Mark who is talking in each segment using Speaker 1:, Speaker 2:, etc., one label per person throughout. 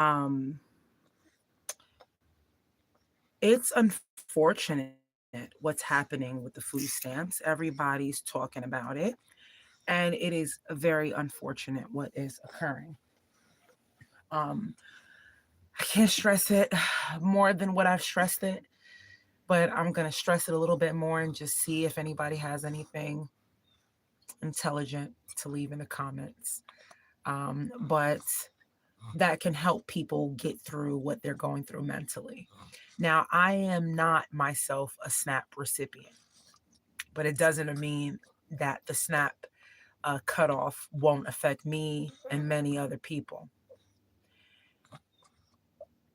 Speaker 1: Um, it's unfortunate what's happening with the food stamps. Everybody's talking about it, and it is very unfortunate what is occurring. Um, I can't stress it more than what I've stressed it, but I'm going to stress it a little bit more and just see if anybody has anything intelligent to leave in the comments. But that can help people get through what they're going through mentally. Now, I am not myself a SNAP recipient, but it doesn't mean that the SNAP cutoff won't affect me and many other people.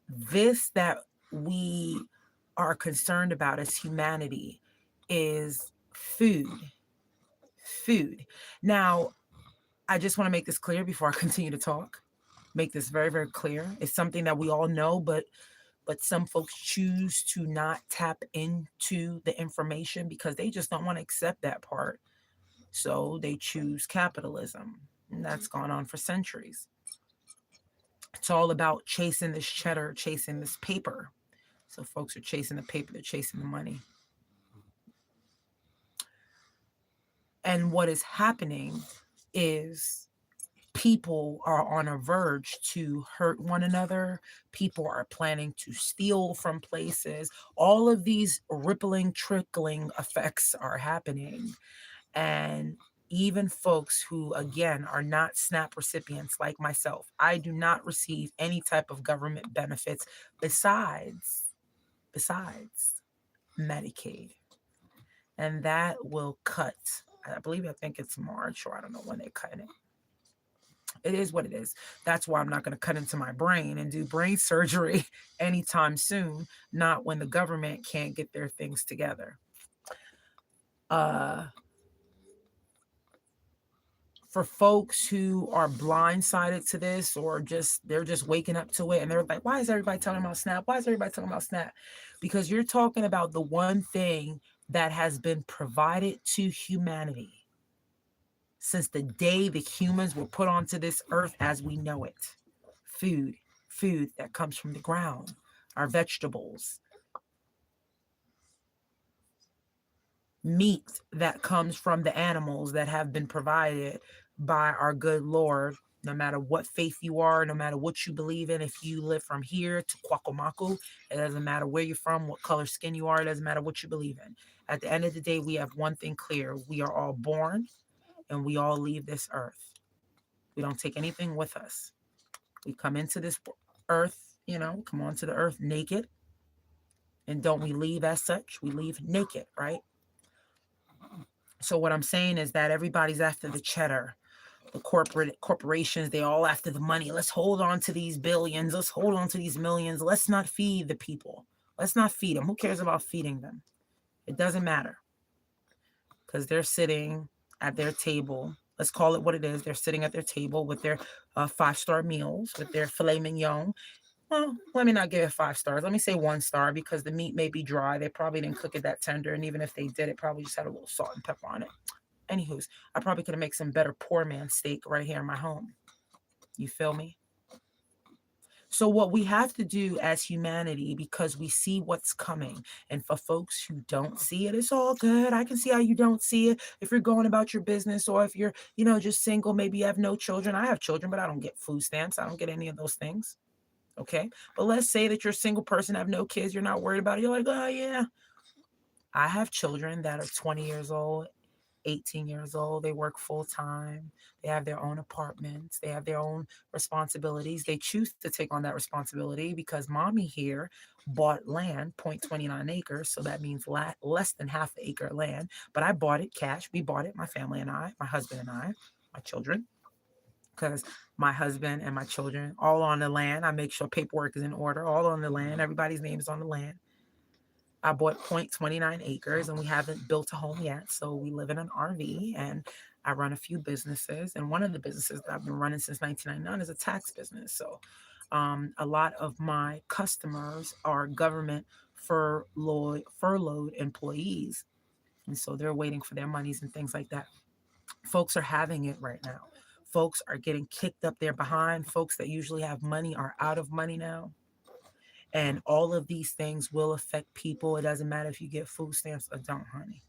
Speaker 1: This that we are concerned about as humanity is food. Food. Now, I just want to make this clear before I continue to talk. Make this very, very clear. It's something that we all know, but some folks choose to not tap into the information because they just don't want to accept that part. So they choose capitalism. And that's gone on for centuries. It's all about chasing this cheddar, chasing this paper. So folks are chasing the paper, they're chasing the money. And what is happening is people are on a verge to hurt one another. People are planning to steal from places. All of these rippling, trickling effects are happening. And even folks who, again, are not SNAP recipients like myself, I do not receive any type of government benefits besides Medicaid. And that will cut, I think it's March, or I don't know when they're cutting it. It is what it is. That's why I'm not going to cut into my brain and do brain surgery anytime soon, not when the government can't get their things together. Uh, for folks who are blindsided to this, or just they're just waking up to it and they're like, why is everybody talking about SNAP? Why is everybody talking about SNAP? Because you're talking about the one thing that has been provided to humanity since the day the humans were put onto this earth as we know it. Food, food that comes from the ground, our vegetables, meat that comes from the animals that have been provided by our good Lord. No matter what faith you are, no matter what you believe in, if you live from here to Kwakomaku, it doesn't matter where you're from, what color skin you are, it doesn't matter what you believe in. At the end of the day, we have one thing clear: we are all born and we all leave this earth. We don't take anything with us. We come into this earth, come onto the earth naked. And don't we leave as such? We leave naked, right? So what I'm saying is that everybody's after the cheddar. The corporations, they all after the money. Let's hold on to these billions. Let's hold on to these millions. Let's not feed the people. Let's not feed them. Who cares about feeding them? It doesn't matter, because they're sitting at their table. Let's call it what it is. They're sitting at their table with their 5-star meals, with their filet mignon. Well, let me not give it 5 stars. Let me say 1 star, because the meat may be dry. They probably didn't cook it that tender. And even if they did, it probably just had a little salt and pepper on it. Anywho's, I probably could have made some better poor man steak right here in my home. You feel me? So what we have to do as humanity, because we see what's coming, and for folks who don't see it, it's all good. I can see how you don't see it. If you're going about your business, or if you're, just single, maybe you have no children. I have children, but I don't get food stamps. I don't get any of those things. Okay. But let's say that you're a single person, have no kids, you're not worried about it. You're like, oh yeah. I have children that are 20 years old, 18 years old. They work full time. They have their own apartments. They have their own responsibilities. They choose to take on that responsibility because mommy here bought land, 0.29 acres. So that means less than half an acre of land. But I bought it cash. We bought it, my family and I, my husband and I, my children, because my husband and my children all on the land. I make sure paperwork is in order, all on the land. Everybody's name is on the land. I bought 0.29 acres and we haven't built a home yet. So we live in an RV, and I run a few businesses. And one of the businesses that I've been running since 1999 is a tax business. So a lot of my customers are government furloughed employees. And so they're waiting for their monies and things like that. Folks are having it right now. Folks are getting kicked up their behind. Folks that usually have money are out of money now. And all of these things will affect people. It doesn't matter if you get food stamps or don't, honey.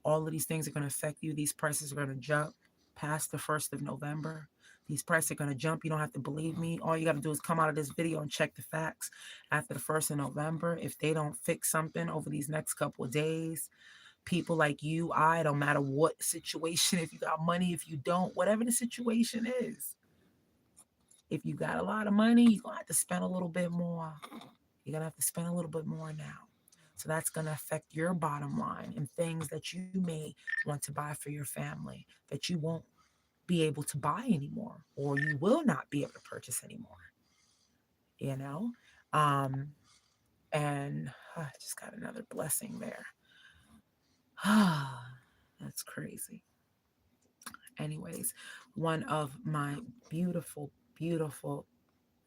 Speaker 1: All of these things are going to affect you. These prices are going to jump past the 1st of November. These prices are going to jump. You don't have to believe me. All you got to do is come out of this video and check the facts. After the 1st of November, if they don't fix something over these next couple of days, people like you, don't matter what situation, if you got money, if you don't, whatever the situation is, if you got a lot of money, you're going to have to spend a little bit more. You're going to have to spend a little bit more now. So that's going to affect your bottom line and things that you may want to buy for your family that you won't be able to buy anymore, or you will not be able to purchase anymore. You know? And I just got another blessing there. That's crazy. Anyways, one of my beautiful, beautiful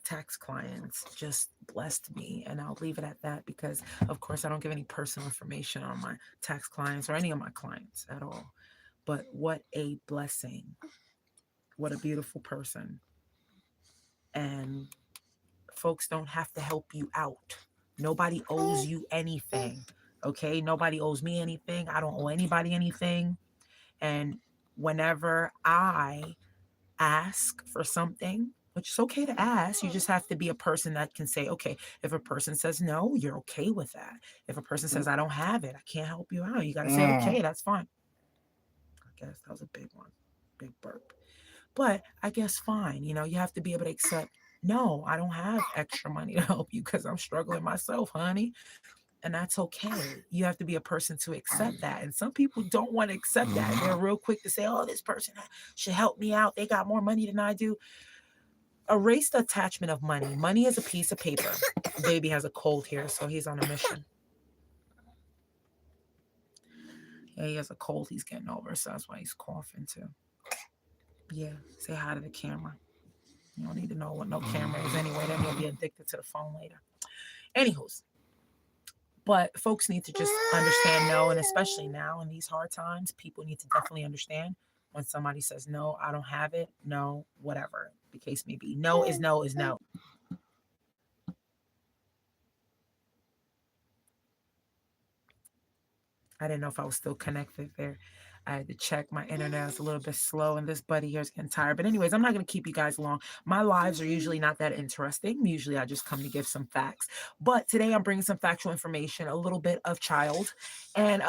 Speaker 1: tax clients just blessed me, and I'll leave it at that because, of course, I don't give any personal information on my tax clients or any of my clients at all. But what a blessing. What a beautiful person. And folks don't have to help you out. Nobody owes you anything. Okay? Nobody owes me anything. I don't owe anybody anything. And whenever I ask for something, which is okay to ask, you just have to be a person that can say, okay, if a person says no, you're okay with that. If a person says, I don't have it, I can't help you out, you got to say, okay, that's fine. I guess that was a big one, big burp. But I guess fine. You know, you have to be able to accept, no, I don't have extra money to help you because I'm struggling myself, honey. And that's okay. You have to be a person to accept that. And some people don't want to accept that. They're real quick to say, oh, this person should help me out. They got more money than I do. Erase the attachment of money. Money is a piece of paper. Baby has a cold here, so he's on a mission. Yeah, he has a cold he's getting over, so that's why he's coughing too. Yeah, say hi to the camera. You don't need to know what no camera is anyway. Then you'll be addicted to the phone later. Anywho's. But folks need to just understand no, and especially now in these hard times, people need to definitely understand when somebody says, no, I don't have it, no, whatever the case may be. No is no is no. I didn't know if I was still connected there. I had to check. My internet is a little bit slow, and this buddy here is getting tired. But anyways, I'm not going to keep you guys long. My lives are usually not that interesting. Usually I just come to give some facts. But today I'm bringing some factual information, a little bit of child. And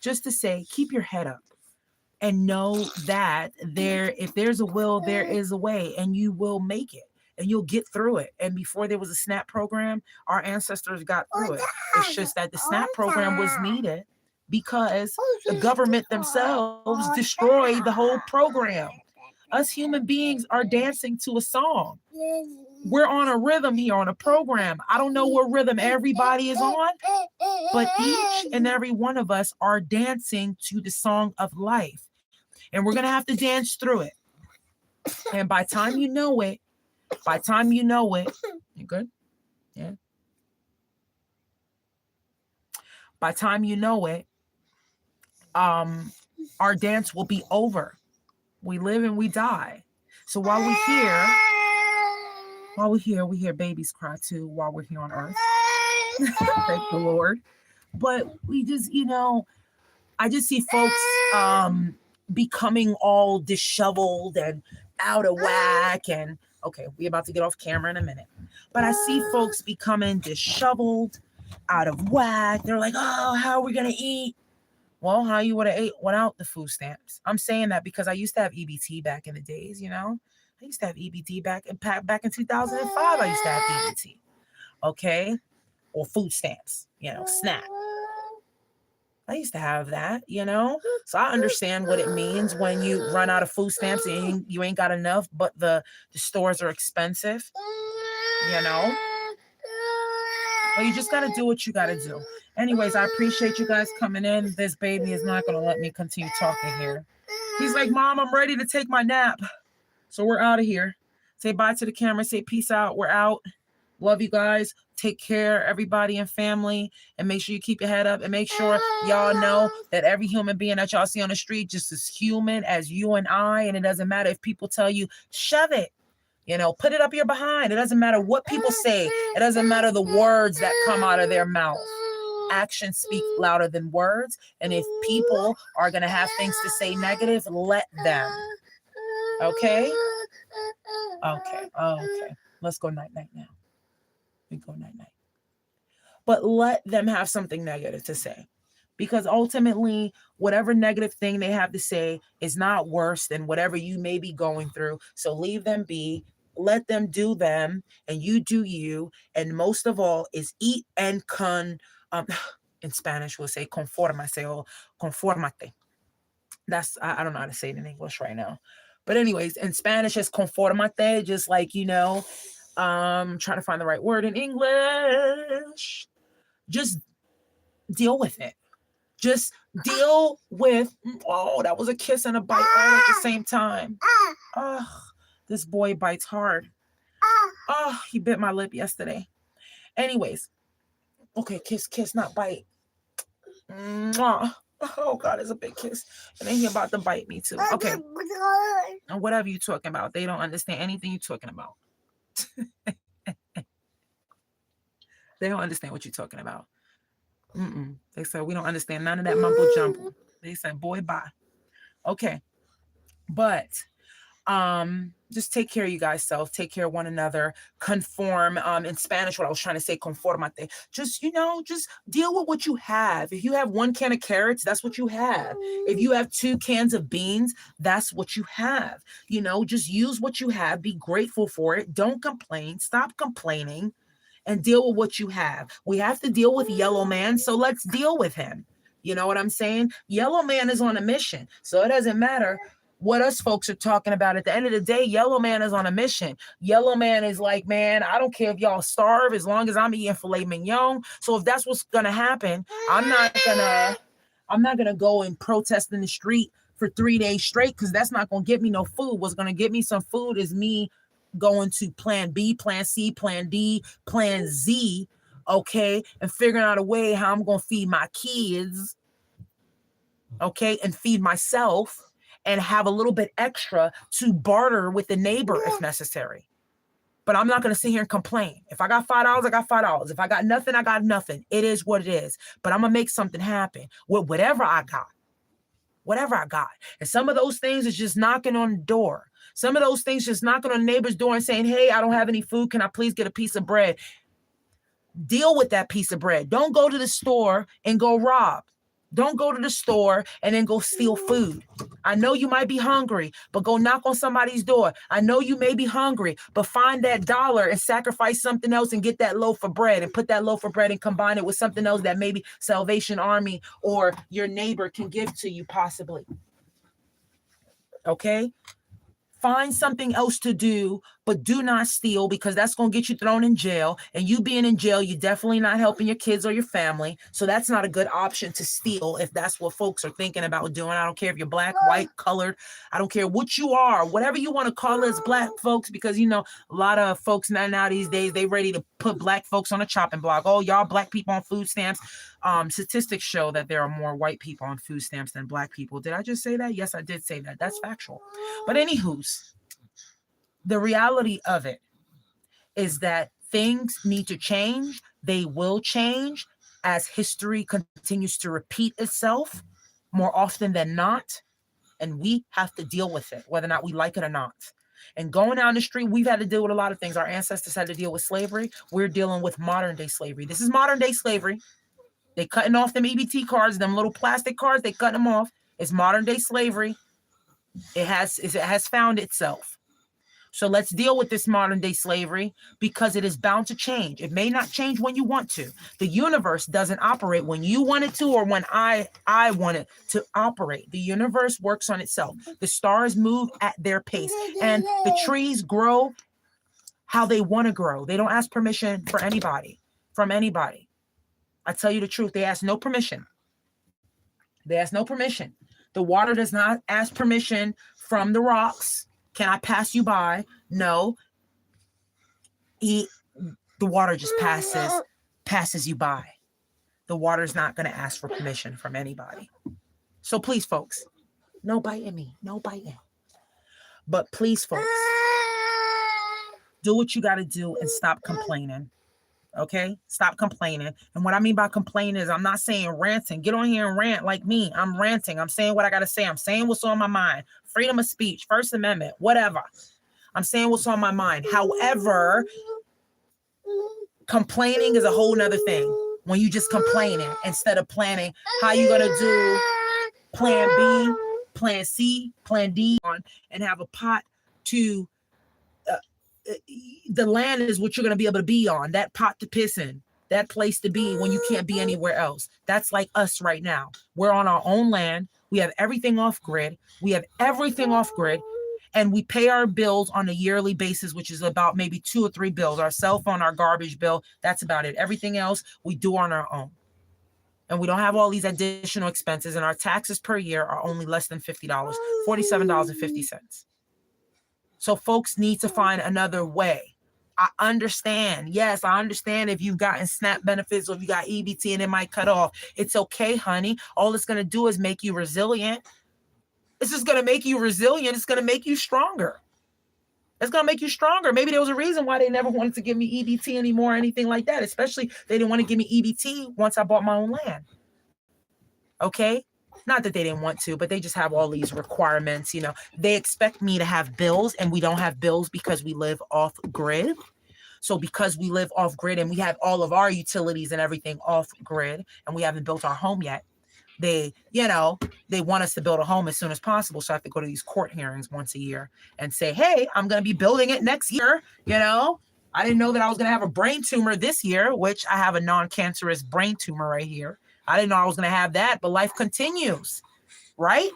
Speaker 1: just to say, keep your head up. And know that if there's a will, there is a way, and you will make it, and you'll get through it. And before there was a SNAP program, our ancestors got through it. It's just that the SNAP program was needed because the government themselves destroyed the whole program. Us human beings are dancing to a song. We're on a rhythm here on a program. I don't know what rhythm everybody is on, but each and every one of us are dancing to the song of life. And we're going to have to dance through it. And by time you know it, you good? Yeah. By time you know it, our dance will be over. We live and we die. So while we're here, we hear babies cry too while we're here on earth. Thank the Lord. But we just, I just see folks becoming all disheveled and out of whack. And okay, we're about to get off camera in a minute. But I see folks becoming disheveled, out of whack. They're like, oh, how are we going to eat? Well, how you would have ate without the food stamps. I'm saying that because I used to have EBT back in the days, I used to have EBT back in 2005. I used to have EBT. Okay? Or food stamps, SNAP. I used to have that, So I understand what it means when you run out of food stamps and you ain't got enough, but the stores are expensive, Well, you just got to do what you got to do. Anyways, I appreciate you guys coming in. This baby is not going to let me continue talking here. He's like, Mom, I'm ready to take my nap. So we're out of here. Say bye to the camera. Say peace out. We're out. Love you guys. Take care, everybody and family, and make sure you keep your head up, and make sure y'all know that every human being that y'all see on the street just as human as you and I. And it doesn't matter if people tell you, shove it, put it up your behind. It doesn't matter what people say. It doesn't matter the words that come out of their mouth. Actions speak louder than words. And if people are going to have things to say negative, let them. Okay? Okay. Let's go night-night now. We go night-night. But let them have something negative to say. Because ultimately, whatever negative thing they have to say is not worse than whatever you may be going through. So leave them be. Let them do them, and you do you. And most of all is eat and in Spanish we'll say conformarse or conformate. That's, I don't know how to say it in English right now. But anyways, in Spanish it's conformate, just like, trying to find the right word in English. Just deal with it. Just deal with, that was a kiss and a bite all at the same time. Oh, this boy bites hard. Oh, he bit my lip yesterday. Anyways, okay, kiss, not bite. Mwah. Oh God, it's a big kiss. And then he about to bite me too. Okay. And whatever you talking about, they don't understand anything you're talking about. They don't understand what you're talking about. They said, we don't understand none of that mumbo jumbo. They said, boy, bye. Okay. But just take care of you guys self, take care of one another, conform. In Spanish, what I was trying to say, conformate. Just deal with what you have. If you have 1 can of carrots, that's what you have. If you have 2 cans of beans, that's what you have. Just use what you have, be grateful for it. Don't complain, stop complaining, and deal with what you have. We have to deal with Yellow Man, so let's deal with him. You know what I'm saying? Yellow Man is on a mission, so it doesn't matter what us folks are talking about. At the end of the day, Yellow Man is on a mission. Yellow Man is like, man, I don't care if y'all starve as long as I'm eating filet mignon. So if that's what's gonna happen, I'm not gonna go and protest in the street for 3 days straight, because that's not gonna get me no food. What's gonna get me some food is me going to plan B, plan C, plan D, plan Z, okay, and figuring out a way how I'm gonna feed my kids, okay, and feed myself, and have a little bit extra to barter with the neighbor if necessary. But I'm not going to sit here and complain. If I got $5, I got $5. If I got nothing, I got nothing. It is what it is. But I'm going to make something happen with whatever I got. Whatever I got. And some of those things is just knocking on the door. Some of those things just knocking on the neighbor's door and saying, hey, I don't have any food. Can I please get a piece of bread? Deal with that piece of bread. Don't go to the store and go rob. Don't go to the store and then go steal food. I know you might be hungry, but go knock on somebody's door. I know you may be hungry, but find that dollar and sacrifice something else and get that loaf of bread, and put that loaf of bread and combine it with something else that maybe Salvation Army or your neighbor can give to you possibly. Okay? Find something else to do, but do not steal, because that's going to get you thrown in jail. And you being in jail, you're definitely not helping your kids or your family. So that's not a good option to steal if that's what folks are thinking about doing. I don't care if you're black, white, colored. I don't care what you are, whatever you want to call us black folks, because, a lot of folks now these days, they ready to put black folks on a chopping block. Oh, y'all black people on food stamps. Statistics show that there are more white people on food stamps than black people. Did I just say that? Yes, I did say that. That's factual. But anywho's, the reality of it is that things need to change. They will change as history continues to repeat itself more often than not. And we have to deal with it, whether or not we like it or not. And going down the street, we've had to deal with a lot of things. Our ancestors had to deal with slavery. We're dealing with modern day slavery. This is modern day slavery. They cutting off them EBT cards, them little plastic cards, they cut them off. It's modern day slavery. It has found itself. So let's deal with this modern day slavery, because it is bound to change. It may not change when you want to. The universe doesn't operate when you want it to, or when I want it to operate. The universe works on itself. The stars move at their pace, and the trees grow how they want to grow. They don't ask permission from anybody. I tell you the truth. They ask no permission. The water does not ask permission from the rocks. Can I pass you by? No. The the water just passes you by. The water's not going to ask for permission from anybody. So please, folks, no biting me, no biting. But please, folks, do what you got to do and stop complaining. Okay? Stop complaining. And what I mean by complaining is I'm not saying ranting. Get on here and rant like me. I'm ranting. I'm saying what I got to say. I'm saying what's on my mind. Freedom of speech, First Amendment, whatever. I'm saying what's on my mind. However, complaining is a whole nother thing. When you just complaining instead of planning how you going to do plan B, plan C, plan D and have a pot to the land is what you're going to be able to be on, that pot to piss in, that place to be when you can't be anywhere else. That's like us right now. We're on our own land. We have everything off grid. And we pay our bills on a yearly basis, which is about maybe 2 or 3 bills, our cell phone, our garbage bill. That's about it. Everything else we do on our own. And we don't have all these additional expenses. And our taxes per year are only less than $50, $47.50. So folks need to find another way. I understand. Yes, I understand if you've gotten SNAP benefits or if you got EBT and it might cut off. It's okay, honey. All it's going to do is make you resilient. It's just going to make you resilient. It's going to make you stronger. It's going to make you stronger. Maybe there was a reason why they never wanted to give me EBT anymore or anything like that. Especially they didn't want to give me EBT once I bought my own land. Okay? Not that they didn't want to, but they just have all these requirements. You know, they expect me to have bills and we don't have bills because we live off grid. So because we live off grid and we have all of our utilities and everything off grid and we haven't built our home yet, they want us to build a home as soon as possible. So I have to go to these court hearings once a year and say, hey, I'm going to be building it next year. I didn't know that I was going to have a brain tumor this year, which I have a non-cancerous brain tumor right here. I didn't know I was going to have that, but life continues, right?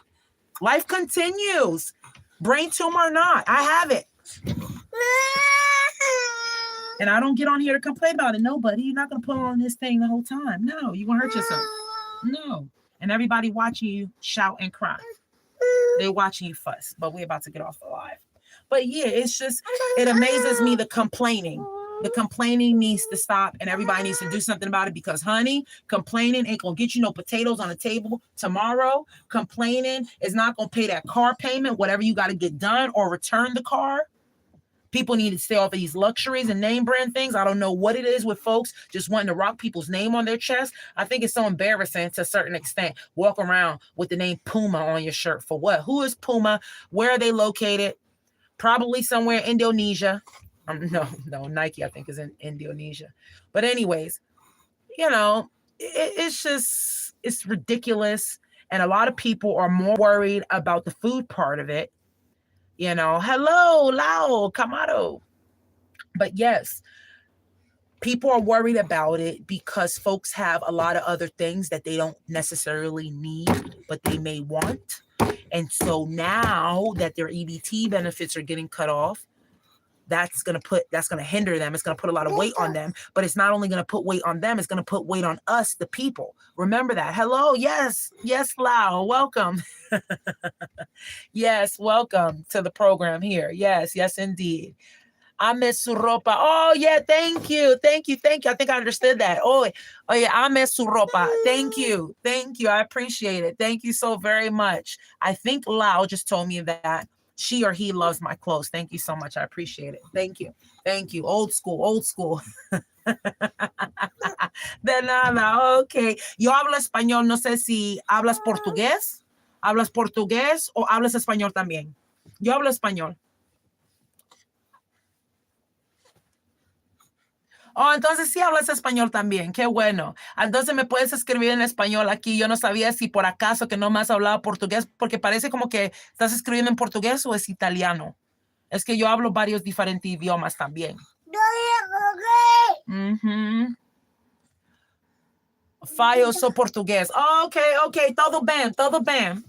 Speaker 1: Life continues. Brain tumor or not, I have it. And I don't get on here to complain about it. No, buddy, you're not going to put on this thing the whole time. No, you're going to hurt yourself. No. And everybody watching you shout and cry. They're watching you fuss, but we're about to get off the live. But yeah, it amazes me, the complaining. The complaining needs to stop and everybody needs to do something about it because, honey, complaining ain't going to get you no potatoes on the table tomorrow. Complaining is not going to pay that car payment, whatever you got to get done or return the car. People need to stay off of these luxuries and name brand things. I don't know what it is with folks just wanting to rock people's name on their chest. I think it's so embarrassing to a certain extent. Walk around with the name Puma on your shirt for what? Who is Puma? Where are they located? Probably somewhere in Indonesia. No, Nike, I think, is in Indonesia. But anyways, it's ridiculous. And a lot of people are more worried about the food part of it. Hello, Lao, Camaro. But yes, people are worried about it because folks have a lot of other things that they don't necessarily need, but they may want. And so now that their EBT benefits are getting cut off, that's going to hinder them. It's going to put a lot of weight on them, but it's not only going to put weight on them, it's going to put weight on us, the people. Remember that. Hello. Yes, Lau. Welcome. Yes. Welcome to the program here. Yes, indeed. Ame su ropa. Oh yeah. Thank you. I think I understood that. Oh yeah. Ame su ropa. Thank you. I appreciate it. Thank you so very much. I think Lau just told me that she or he loves my clothes. Thank you so much. I appreciate it. Thank you. Old school. De nada. Okay. Yo hablo español. No sé si hablas portugués. ¿Hablas portugués o hablas español también? Yo hablo español. Oh, entonces sí hablas español también. Qué bueno. Entonces me puedes escribir en español aquí. Yo no sabía si por acaso que no me has hablado portugués, porque parece como que estás escribiendo en portugués o es italiano. Es que yo hablo varios diferentes idiomas también. Fallo sou portugués. Oh, ok. Todo bem. Todo bem.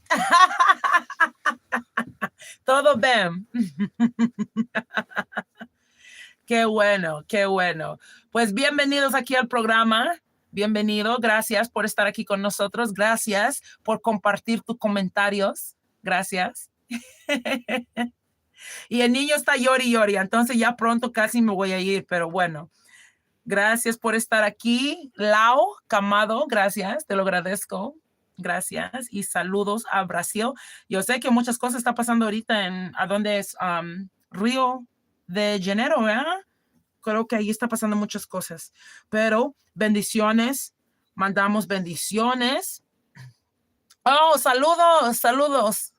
Speaker 1: Qué bueno. Pues bienvenidos aquí al programa. Bienvenido. Gracias por estar aquí con nosotros. Gracias por compartir tus comentarios. Gracias. Y el niño está llori. Entonces ya pronto casi me voy a ir, pero bueno. Gracias por estar aquí. Lau Camado, gracias, te lo agradezco. Gracias y saludos a Brasil. Yo sé que muchas cosas están pasando ahorita ¿a dónde es? Río de Janeiro, ¿verdad? Creo que ahí está pasando muchas cosas. Pero bendiciones, mandamos bendiciones. Oh, saludos, saludos.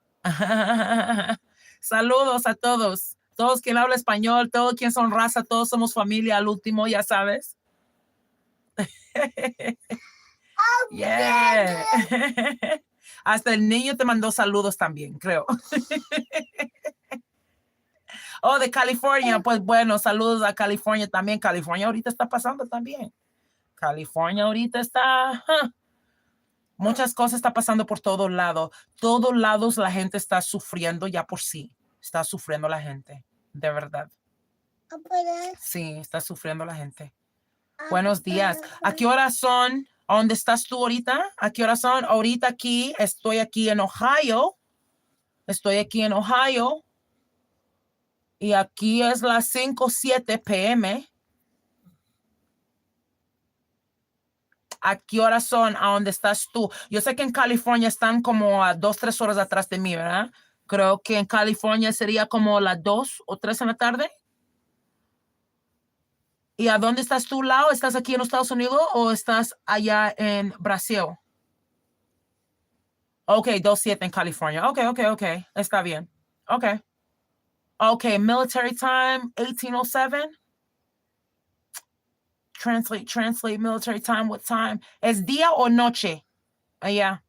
Speaker 1: Saludos a todos. Todos quien habla español, todos quien son raza, todos somos familia al último, ya sabes. Yeah. Hasta el niño te mandó saludos también, creo. Oh, de California, pues bueno, saludos a California también. California ahorita está pasando también. California ahorita está... Muchas cosas están pasando por todos lados. Todos lados la gente está sufriendo ya por sí. Está sufriendo la gente, de verdad. Sí, está sufriendo la gente. Buenos días. ¿A qué horas son? ¿A dónde estás tú ahorita? ¿A qué horas son? Ahorita aquí, estoy aquí en Ohio. Estoy aquí en Ohio. Y aquí es las 5:07 p.m. ¿A qué horas son? ¿A dónde estás tú? Yo sé que en California están como a 2-3 horas atrás de mí, ¿verdad? Creo que en California sería como las 2 o 3 en la tarde. ¿Y a dónde estás tú, Lau? ¿Estás aquí en los Estados Unidos o estás allá en Brasil? Ok, 2:07 en California. Ok. Está bien. Ok, military time, 18:07. Translate military time. What time? ¿Es día o noche? Allá.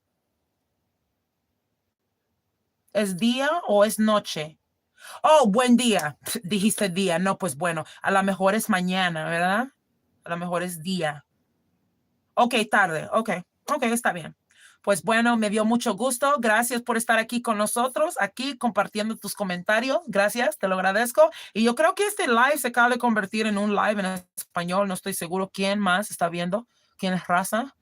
Speaker 1: ¿Es día o es noche? Oh, buen día. Dijiste día. No, pues bueno, a lo mejor es mañana, ¿verdad? A lo mejor es día. Ok, tarde. Ok, está bien. Pues bueno, me dio mucho gusto. Gracias por estar aquí con nosotros, aquí compartiendo tus comentarios. Gracias, te lo agradezco. Y yo creo que este live se acaba de convertir en un live en español. No estoy seguro quién más está viendo, quién es raza.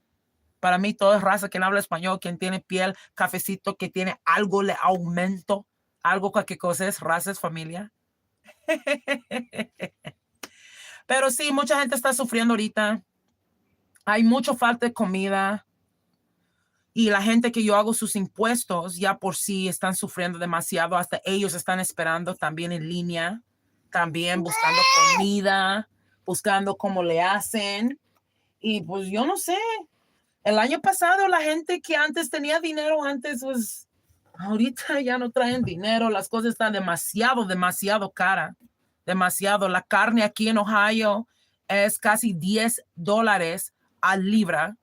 Speaker 1: Para mí todo es raza, quien habla español, quien tiene piel, cafecito, que tiene algo de aumento, algo, cualquier cosa es raza, es familia. Pero sí, mucha gente está sufriendo ahorita. Hay mucha falta de comida. Y la gente que yo hago sus impuestos ya por sí están sufriendo demasiado. Hasta ellos están esperando también en línea, también buscando comida, buscando cómo le hacen. Y pues yo no sé. El año pasado la gente que antes tenía dinero, antes pues ahorita ya no traen dinero. Las cosas están demasiado cara. Demasiado. La carne aquí en Ohio es casi $10 a libra.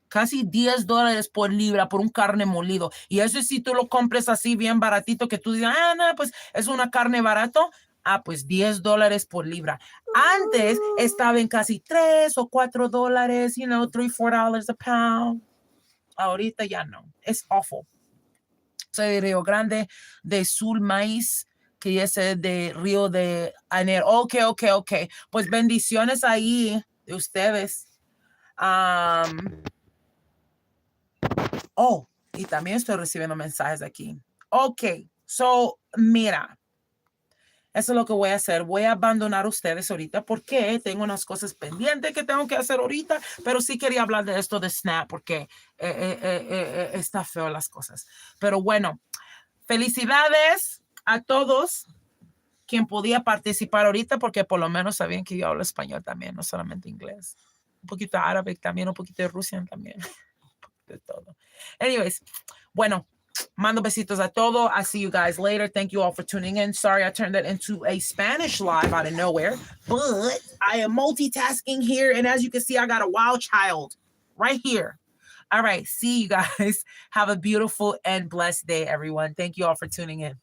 Speaker 1: Casi $10 por libra por un carne molido. Y eso si tú lo compres así bien baratito, que tú digas, no, pues es una carne barato. Pues $10 por libra. Antes estaba en casi $3 o $4, $3, $4 a pound. Ahorita ya no. Es awful. Soy de Río Grande, de Sul Maíz, que es de Río de Janeiro. Ok. Pues bendiciones ahí de ustedes. Y también estoy recibiendo mensajes aquí. Ok, mira, eso es lo que voy a hacer. Voy a abandonar a ustedes ahorita porque tengo unas cosas pendientes que tengo que hacer ahorita, pero sí quería hablar de esto de Snap porque está feo las cosas. Pero bueno, felicidades a todos quien podía participar ahorita porque por lo menos sabían que yo hablo español también, no solamente inglés. Un poquito árabe también, un poquito de Russian también. De todo. Anyways, bueno, mando besitos a todo. I'll see you guys later. Thank you all for tuning in. Sorry I turned that into a Spanish live out of nowhere, but I am multitasking here. And as you can see, I got a wild child right here. All right. See you guys. Have a beautiful and blessed day, everyone. Thank you all for tuning in.